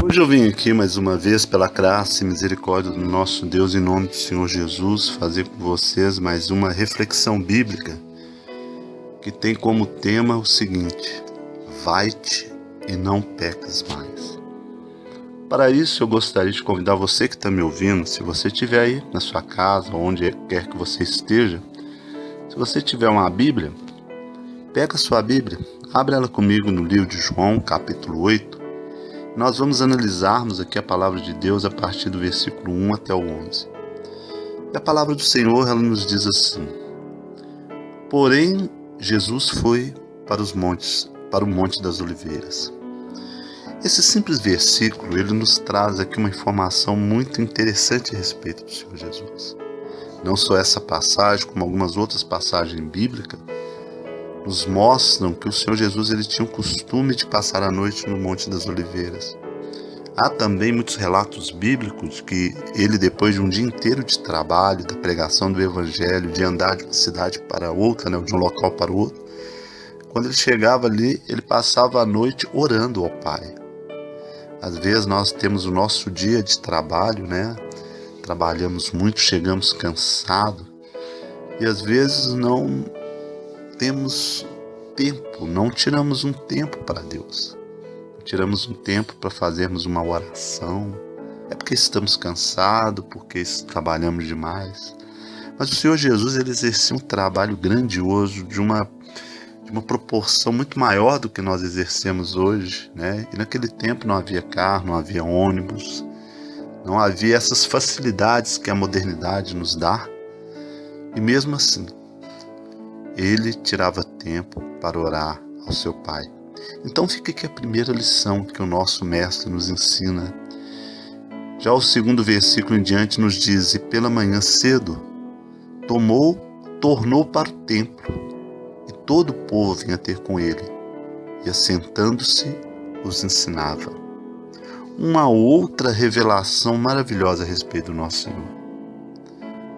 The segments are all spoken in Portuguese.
Hoje eu vim aqui mais uma vez pela graça e misericórdia do nosso Deus, em nome do Senhor Jesus, fazer com vocês mais uma reflexão bíblica que tem como tema o seguinte: vai-te e não pecas mais. Para isso eu gostaria de convidar você que está me ouvindo, se você estiver aí na sua casa, onde quer que você esteja, se você tiver uma Bíblia, pega a sua Bíblia, abre ela comigo no livro de João, capítulo 8. Nós vamos analisarmos aqui a palavra de Deus a partir do versículo 1 até o 11. E a palavra do Senhor, ela nos diz assim: Porém, Jesus foi para o Monte das Oliveiras. Esse simples versículo, ele nos traz aqui uma informação muito interessante a respeito do Senhor Jesus. Não só essa passagem, como algumas outras passagens bíblicas, nos mostram que o Senhor Jesus ele tinha o costume de passar a noite no Monte das Oliveiras. Há também muitos relatos bíblicos que ele, depois de um dia inteiro de trabalho, da pregação do Evangelho, de andar de uma cidade para outra, de um local para o outro, quando ele chegava ali, ele passava a noite orando ao Pai. Às vezes nós temos o nosso dia de trabalho, trabalhamos muito, chegamos cansados, e às vezes não temos tempo, não tiramos um tempo para Deus. Não tiramos um tempo para fazermos uma oração. É porque estamos cansados, porque trabalhamos demais. Mas o Senhor Jesus, ele exercia um trabalho grandioso, de uma proporção muito maior do que nós exercemos hoje, E naquele tempo não havia carro, não havia ônibus, não havia essas facilidades que a modernidade nos dá. E mesmo assim, ele tirava tempo para orar ao seu Pai. Então fica aqui a primeira lição que o nosso mestre nos ensina. Já o segundo versículo em diante nos diz: E pela manhã cedo tornou para o templo, e todo o povo vinha ter com ele, e assentando-se os ensinava. Uma outra revelação maravilhosa a respeito do nosso Senhor.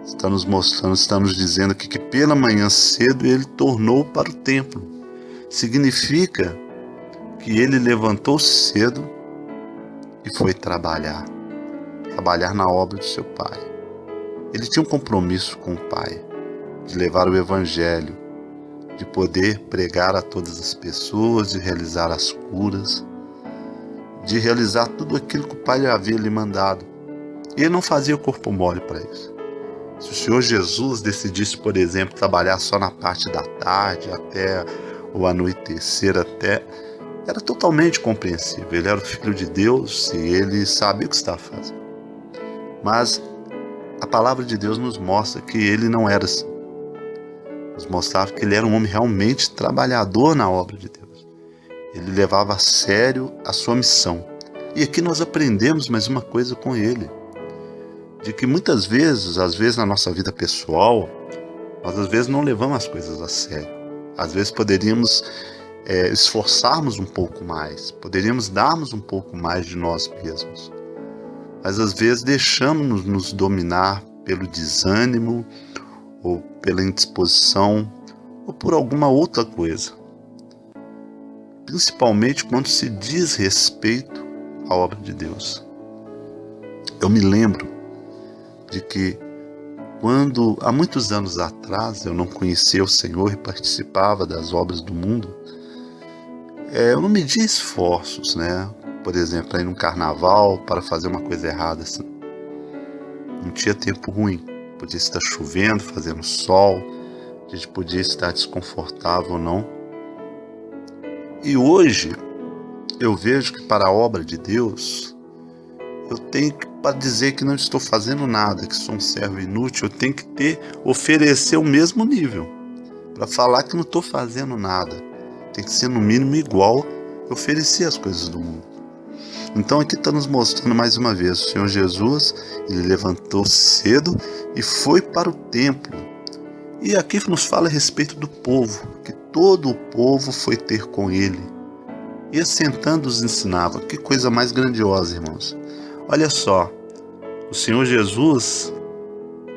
Está nos mostrando, está nos dizendo aqui que pela manhã cedo ele tornou para o templo. Significa que ele levantou-se cedo e foi trabalhar na obra do seu Pai. Ele tinha um compromisso com o Pai, de levar o Evangelho, de poder pregar a todas as pessoas, de realizar as curas, de realizar tudo aquilo que o Pai havia lhe mandado. E ele não fazia corpo mole para isso. Se o Senhor Jesus decidisse, por exemplo, trabalhar só na parte da tarde, até o anoitecer, era totalmente compreensível. Ele era o Filho de Deus e ele sabia o que estava fazendo. Mas a palavra de Deus nos mostra que ele não era assim. Nos mostrava que ele era um homem realmente trabalhador na obra de Deus. Ele levava a sério a sua missão. E aqui nós aprendemos mais uma coisa com ele. De que muitas vezes, às vezes na nossa vida pessoal, nós às vezes não levamos as coisas a sério. Às vezes poderíamos esforçarmos um pouco mais, poderíamos darmos um pouco mais de nós mesmos. Mas às vezes deixamos nos dominar pelo desânimo, ou pela indisposição, ou por alguma outra coisa. Principalmente quando se diz respeito à obra de Deus. Eu me lembro de que quando, há muitos anos atrás, eu não conhecia o Senhor e participava das obras do mundo, eu não media esforços, Por exemplo, para ir num carnaval, para fazer uma coisa errada assim. Não tinha tempo ruim, podia estar chovendo, fazendo sol, a gente podia estar desconfortável ou não. E hoje, eu vejo que para a obra de Deus, eu tenho que, para dizer que não estou fazendo nada, que sou um servo inútil, eu tenho que oferecer o mesmo nível. Para falar que não estou fazendo nada, tem que ser no mínimo igual eu oferecer as coisas do mundo. Então aqui está nos mostrando mais uma vez, o Senhor Jesus, ele levantou cedo e foi para o templo. E aqui nos fala a respeito do povo, que todo o povo foi ter com ele. E assentando os ensinava. Que coisa mais grandiosa, irmãos. Olha só, o Senhor Jesus,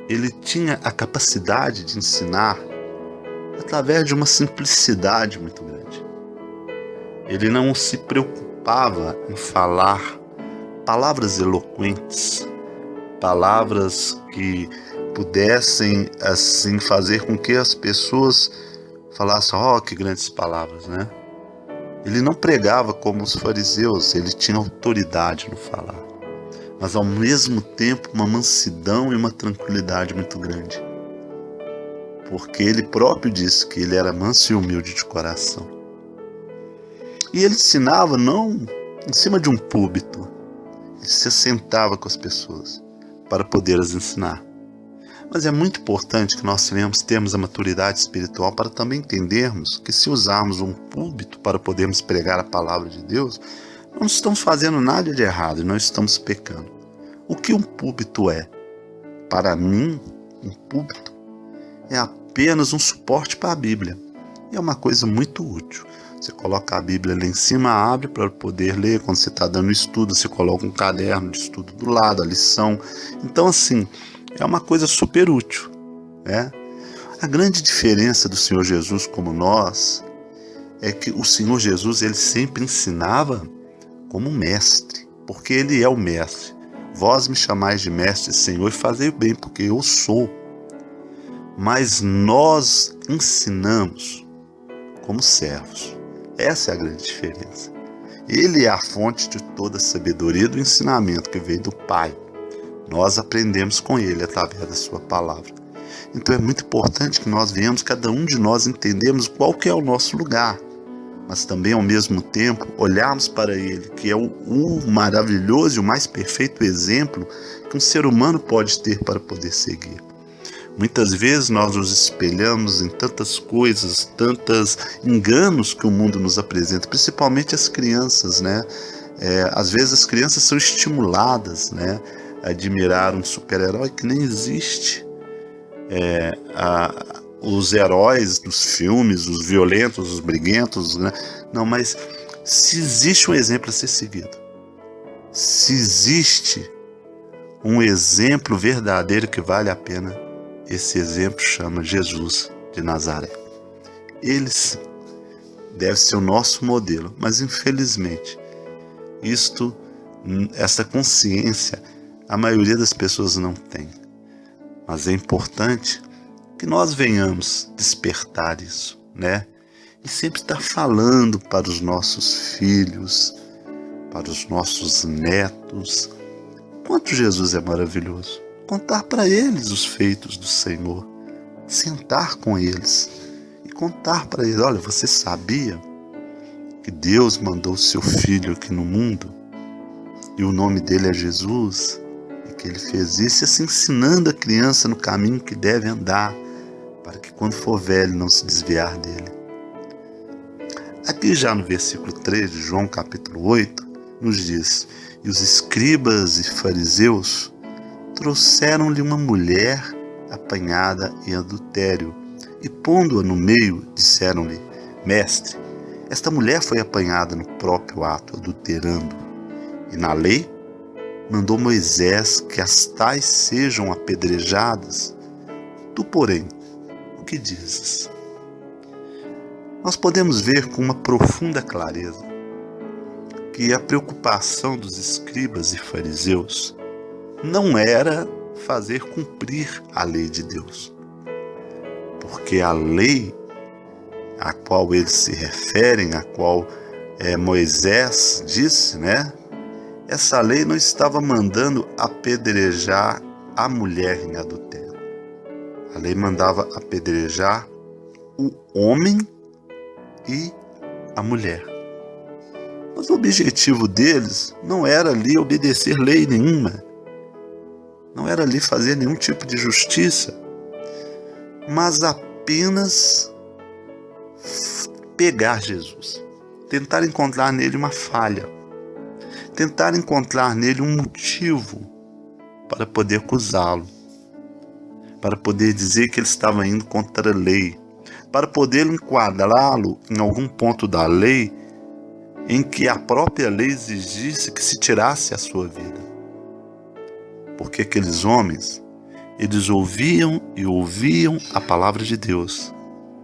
ele tinha a capacidade de ensinar através de uma simplicidade muito grande. Ele não se preocupava em falar palavras eloquentes, palavras que pudessem assim fazer com que as pessoas falassem: "Oh, que grandes palavras", né? Ele não pregava como os fariseus, ele tinha autoridade no falar, mas ao mesmo tempo uma mansidão e uma tranquilidade muito grande, porque ele próprio disse que ele era manso e humilde de coração. E ele ensinava não em cima de um púlpito, ele se assentava com as pessoas para poder as ensinar. Mas é muito importante que nós termos a maturidade espiritual para também entendermos que, se usarmos um púlpito para podermos pregar a palavra de Deus, não estamos fazendo nada de errado e não estamos pecando. O que um púlpito é? Para mim, um púlpito é apenas um suporte para a Bíblia. E é uma coisa muito útil. Você coloca a Bíblia lá em cima, abre para poder ler. Quando você está dando estudo, você coloca um caderno de estudo do lado, a lição. Então, assim, é uma coisa super útil, né? A grande diferença do Senhor Jesus como nós é que o Senhor Jesus, ele sempre ensinava como mestre, porque ele é o mestre. Vós me chamais de mestre e Senhor, e fazei o bem, porque eu sou. Mas nós ensinamos como servos. Essa é a grande diferença. Ele é a fonte de toda a sabedoria do ensinamento que veio do Pai. Nós aprendemos com ele através da sua palavra. Então é muito importante que nós venhamos, cada um de nós, entendermos qual que é o nosso lugar, mas também ao mesmo tempo olharmos para ele, que é o maravilhoso e o mais perfeito exemplo que um ser humano pode ter para poder seguir. Muitas vezes nós nos espelhamos em tantas coisas, tantos enganos que o mundo nos apresenta, principalmente as crianças, né? Às vezes as crianças são estimuladas, né, a admirar um super-herói que nem existe. Os heróis dos filmes, os violentos, os briguentos, né? Não, mas se existe um exemplo a ser seguido, se existe um exemplo verdadeiro que vale a pena, esse exemplo chama Jesus de Nazaré. Ele deve ser o nosso modelo, mas infelizmente essa consciência a maioria das pessoas não tem. Mas é importante que nós venhamos despertar isso, né? E sempre estar falando para os nossos filhos, para os nossos netos, quanto Jesus é maravilhoso. Contar para eles os feitos do Senhor, sentar com eles e contar para eles: olha, você sabia que Deus mandou o seu filho aqui no mundo e o nome dele é Jesus, e que ele fez isso, e assim ensinando a criança no caminho que deve andar, para que quando for velho não se desviar dele. Aqui já no versículo 3 de João capítulo 8, nos diz: e os escribas e fariseus trouxeram-lhe uma mulher apanhada em adultério, e pondo-a no meio, disseram-lhe: mestre, esta mulher foi apanhada no próprio ato, adulterando, e na lei mandou Moisés que as tais sejam apedrejadas. Tu, porém, o que dizes? Nós podemos ver com uma profunda clareza que a preocupação dos escribas e fariseus não era fazer cumprir a lei de Deus, porque a lei a qual eles se referem, a qual Moisés disse, né? Essa lei não estava mandando apedrejar a mulher em adultério. A lei mandava apedrejar o homem e a mulher. Mas o objetivo deles não era ali obedecer lei nenhuma, não era ali fazer nenhum tipo de justiça, mas apenas pegar Jesus, tentar encontrar nele uma falha, tentar encontrar nele um motivo para poder acusá-lo, para poder dizer que ele estava indo contra a lei, para poder enquadrá-lo em algum ponto da lei em que a própria lei exigisse que se tirasse a sua vida. Porque aqueles homens, eles ouviam e ouviam a palavra de Deus,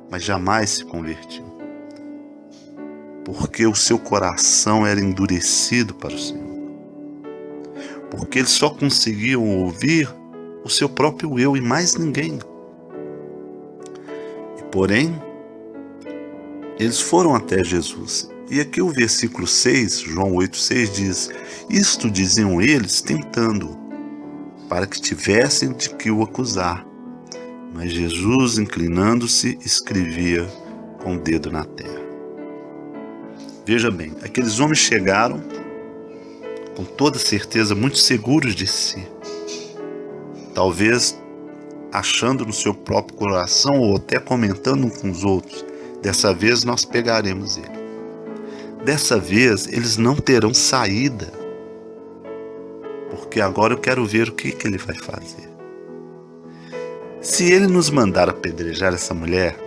mas jamais se convertiam, porque o seu coração era endurecido para o Senhor. porque eles só conseguiam ouvir o seu próprio eu e mais ninguém. E porém, eles foram até Jesus. E aqui o versículo 6, João 8,6 diz: isto diziam eles tentando, para que tivessem de que o acusar. Mas Jesus, inclinando-se, escrevia com o dedo na terra. Veja bem, aqueles homens chegaram com toda certeza muito seguros de si. Talvez achando no seu próprio coração ou até comentando uns com os outros: dessa vez nós pegaremos ele. Dessa vez eles não terão saída, porque agora eu quero ver o que ele vai fazer. Se ele nos mandar apedrejar essa mulher,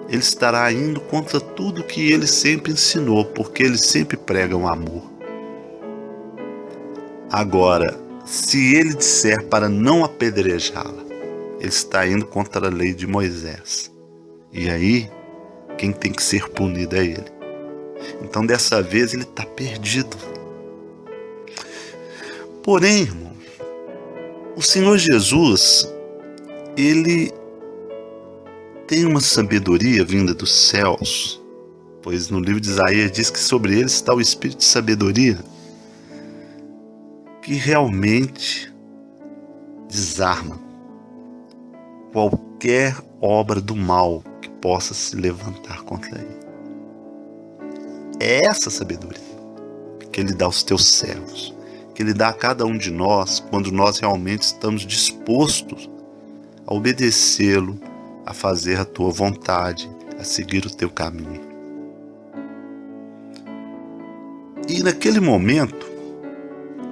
ele estará indo contra tudo que ele sempre ensinou, porque ele sempre prega o amor. Agora, se ele disser para não apedrejá-la, ele está indo contra a lei de Moisés. E aí, quem tem que ser punido é ele. Então, dessa vez, ele está perdido. Porém, irmão, o Senhor Jesus, ele tem uma sabedoria vinda dos céus, pois no livro de Isaías diz que sobre ele está o espírito de sabedoria, que realmente desarma qualquer obra do mal que possa se levantar contra ele. É essa sabedoria que ele dá aos teus servos, que ele dá a cada um de nós quando nós realmente estamos dispostos a obedecê-lo, a fazer a tua vontade, a seguir o teu caminho. E naquele momento,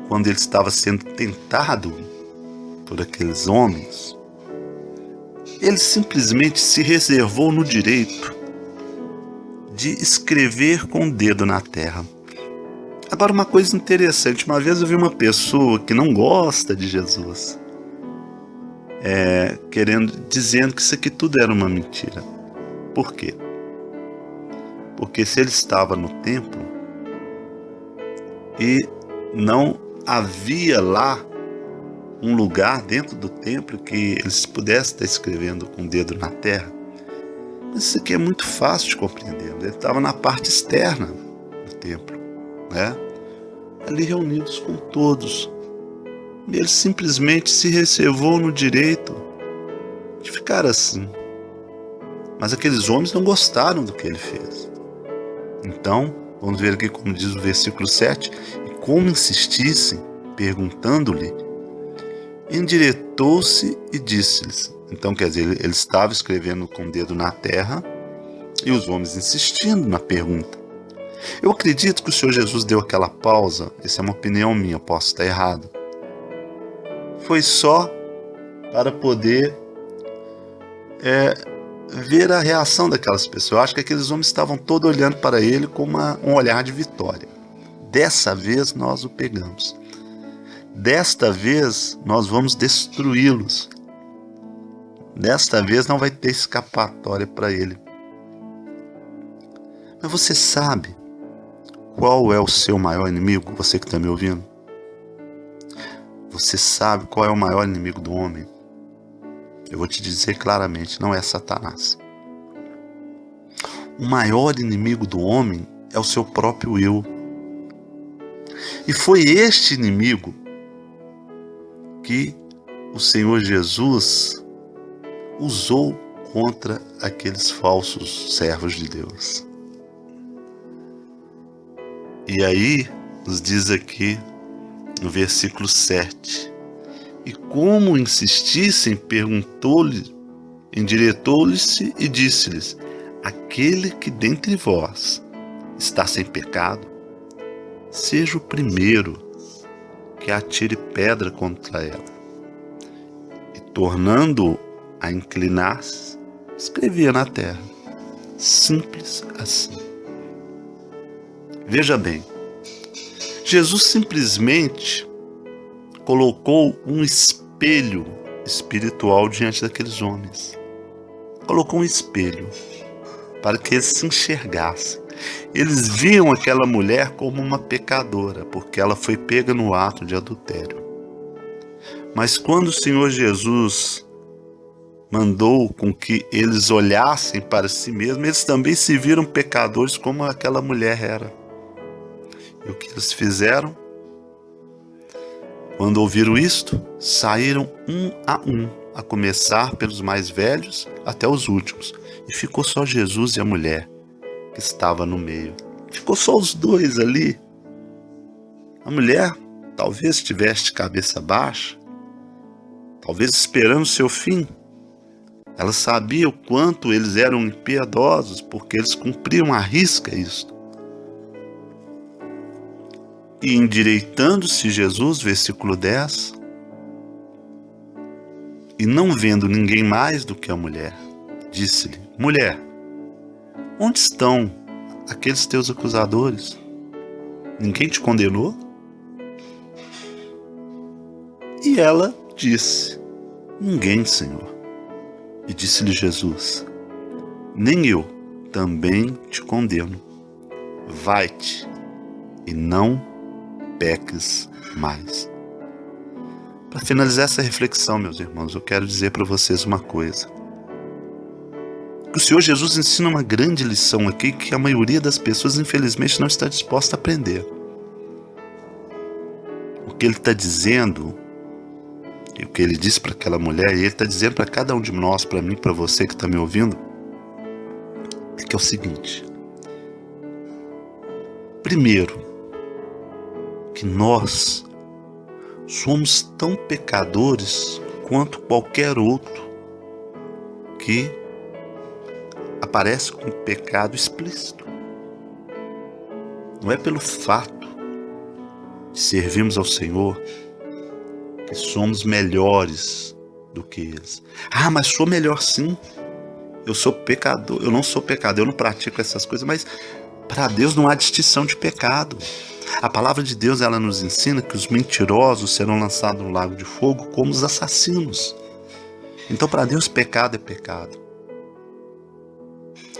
quando ele estava sendo tentado por aqueles homens, ele simplesmente se reservou no direito de escrever com o dedo na terra. Agora, uma coisa interessante, uma vez eu vi uma pessoa que não gosta de Jesus, dizendo que isso aqui tudo era uma mentira. Por quê? Porque se ele estava no templo e não havia lá um lugar dentro do templo que eles pudessem estar escrevendo com o dedo na terra, mas isso aqui é muito fácil de compreender. Ele estava na parte externa do templo, né? Ali reunidos com todos. E ele simplesmente se reservou no direito de ficar assim. Mas aqueles homens não gostaram do que ele fez. Então, vamos ver aqui como diz o versículo 7. E como insistissem, perguntando-lhe, endireitou-se e disse-lhes. Então, quer dizer, ele estava escrevendo com o dedo na terra e os homens insistindo na pergunta. Eu acredito que o Senhor Jesus deu aquela pausa, essa é uma opinião minha, posso estar errado. Foi só para poder ver a reação daquelas pessoas. Eu acho que aqueles homens estavam todos olhando para ele com um olhar de vitória. Dessa vez nós o pegamos. Desta vez nós vamos destruí-los. Desta vez não vai ter escapatória para ele. Mas você sabe qual é o seu maior inimigo, você que está me ouvindo? Você sabe qual é o maior inimigo do homem? Eu vou te dizer claramente, não é Satanás. O maior inimigo do homem é o seu próprio eu. E foi este inimigo que o Senhor Jesus usou contra aqueles falsos servos de Deus. E aí, nos diz aqui no versículo 7, e como insistissem, perguntou-lhe, endireitou-lhe-se e disse-lhes, aquele que dentre vós está sem pecado, seja o primeiro que atire pedra contra ela. E tornando a inclinar-se, escrevia na terra. Simples assim. Veja bem, Jesus simplesmente colocou um espelho espiritual diante daqueles homens. Colocou um espelho para que eles se enxergassem. Eles viam aquela mulher como uma pecadora, porque ela foi pega no ato de adultério. Mas quando o Senhor Jesus mandou com que eles olhassem para si mesmos, eles também se viram pecadores como aquela mulher era. E o que eles fizeram? Quando ouviram isto, saíram um, a começar pelos mais velhos até os últimos. E ficou só Jesus e a mulher que estava no meio. Ficou só os dois ali. A mulher talvez estivesse de cabeça baixa, talvez esperando seu fim. Ela sabia o quanto eles eram impiedosos, porque eles cumpriam à risca isto. E endireitando-se Jesus, versículo 10, e não vendo ninguém mais do que a mulher, disse-lhe: mulher, onde estão aqueles teus acusadores? Ninguém te condenou? E ela disse: ninguém, Senhor. E disse-lhe Jesus: nem eu também te condeno. Vai-te e não peques mais. Para finalizar essa reflexão, meus irmãos, eu quero dizer para vocês uma coisa. O Senhor Jesus ensina uma grande lição aqui que a maioria das pessoas, infelizmente, não está disposta a aprender. O que ele está dizendo, e o que ele disse para aquela mulher, e ele está dizendo para cada um de nós, para mim, para você que está me ouvindo, é que é o seguinte. Primeiro, que nós somos tão pecadores quanto qualquer outro que aparece com pecado explícito. Não é pelo fato de servirmos ao Senhor que somos melhores do que eles. Ah, mas sou melhor sim. Eu sou pecador, eu não sou pecador, eu não pratico essas coisas, mas para Deus não há distinção de pecado. A palavra de Deus, ela nos ensina que os mentirosos serão lançados no lago de fogo como os assassinos. Então, para Deus, pecado é pecado.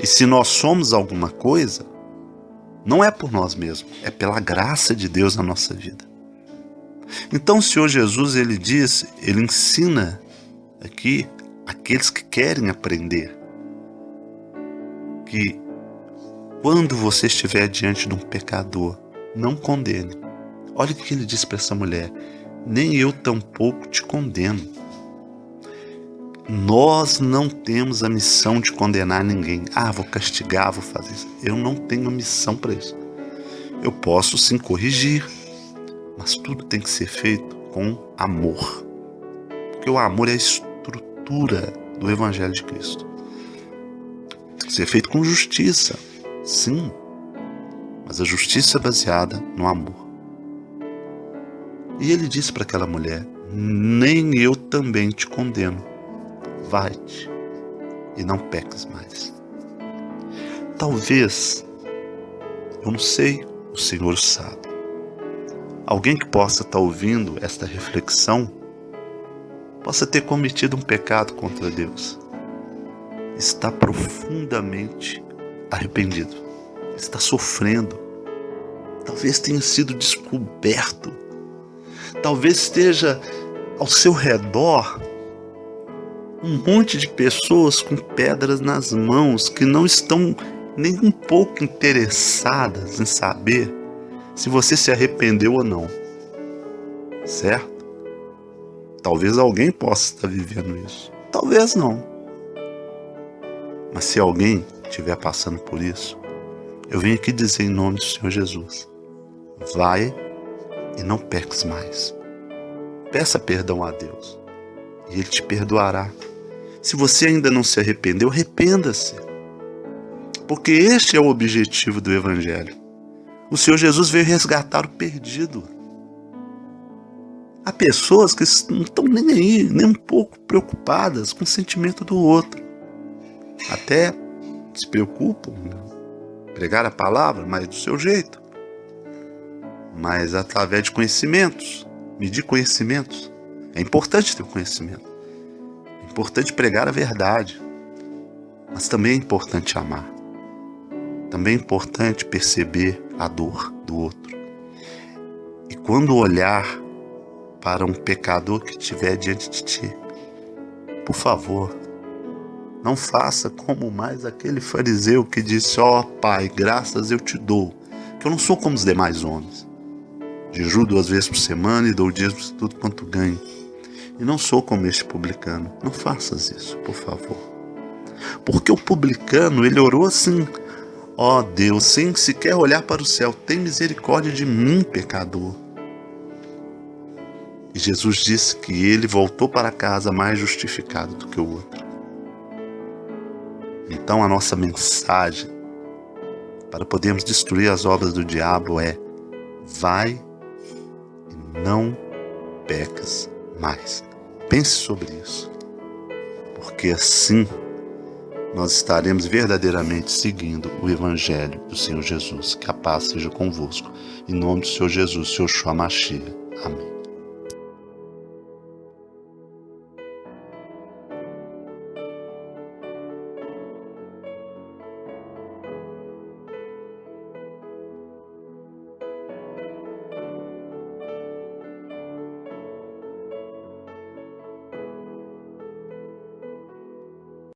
E se nós somos alguma coisa, não é por nós mesmos, é pela graça de Deus na nossa vida. Então, o Senhor Jesus, ele ensina aqui aqueles que querem aprender que quando você estiver diante de um pecador, não condene. Olha o que ele disse para essa mulher: nem eu tampouco te condeno. Nós não temos a missão de condenar ninguém. Ah, vou castigar, vou fazer isso. Eu não tenho missão para isso. Eu posso sim corrigir, mas tudo tem que ser feito com amor. Porque o amor é a estrutura do Evangelho de Cristo. Tem que ser feito com justiça, sim. Mas a justiça é baseada no amor. E ele disse para aquela mulher: nem eu também te condeno. Vai-te e não peques mais. Talvez, eu não sei, o Senhor sabe. Alguém que possa estar ouvindo esta reflexão possa ter cometido um pecado contra Deus. Está profundamente arrependido. Está sofrendo. Talvez tenha sido descoberto. Talvez esteja ao seu redor um monte de pessoas com pedras nas mãos que não estão nem um pouco interessadas em saber se você se arrependeu ou não. Certo? Talvez alguém possa estar vivendo isso. Talvez não. Mas se alguém estiver passando por isso, eu venho aqui dizer em nome do Senhor Jesus: vai e não peques mais. Peça perdão a Deus e Ele te perdoará. Se você ainda não se arrependeu, arrependa-se. Porque este é o objetivo do Evangelho. O Senhor Jesus veio resgatar o perdido. Há pessoas que não estão nem aí, nem um pouco preocupadas com o sentimento do outro. Até se preocupam em pregar a palavra, mas do seu jeito. Mas através de conhecimentos, medir conhecimentos. É importante ter conhecimento. É importante pregar a verdade. Mas também é importante amar. Também é importante perceber a dor do outro. E quando olhar para um pecador que estiver diante de ti, por favor, não faça como mais aquele fariseu que disse: ó Pai, graças eu te dou, que eu não sou como os demais homens. Jejuo 2 vezes por semana e dou dízimo de tudo quanto ganho. E não sou como este publicano. Não faças isso, por favor. Porque o publicano, ele orou assim: ó Deus, sem sequer olhar para o céu, tem misericórdia de mim, pecador. E Jesus disse que ele voltou para casa mais justificado do que o outro. Então a nossa mensagem para podermos destruir as obras do diabo é: vai e não pecas mais. Pense sobre isso, porque assim nós estaremos verdadeiramente seguindo o Evangelho do Senhor Jesus. Que a paz seja convosco. Em nome do Senhor Jesus, Yeshua Mashiach. Amém.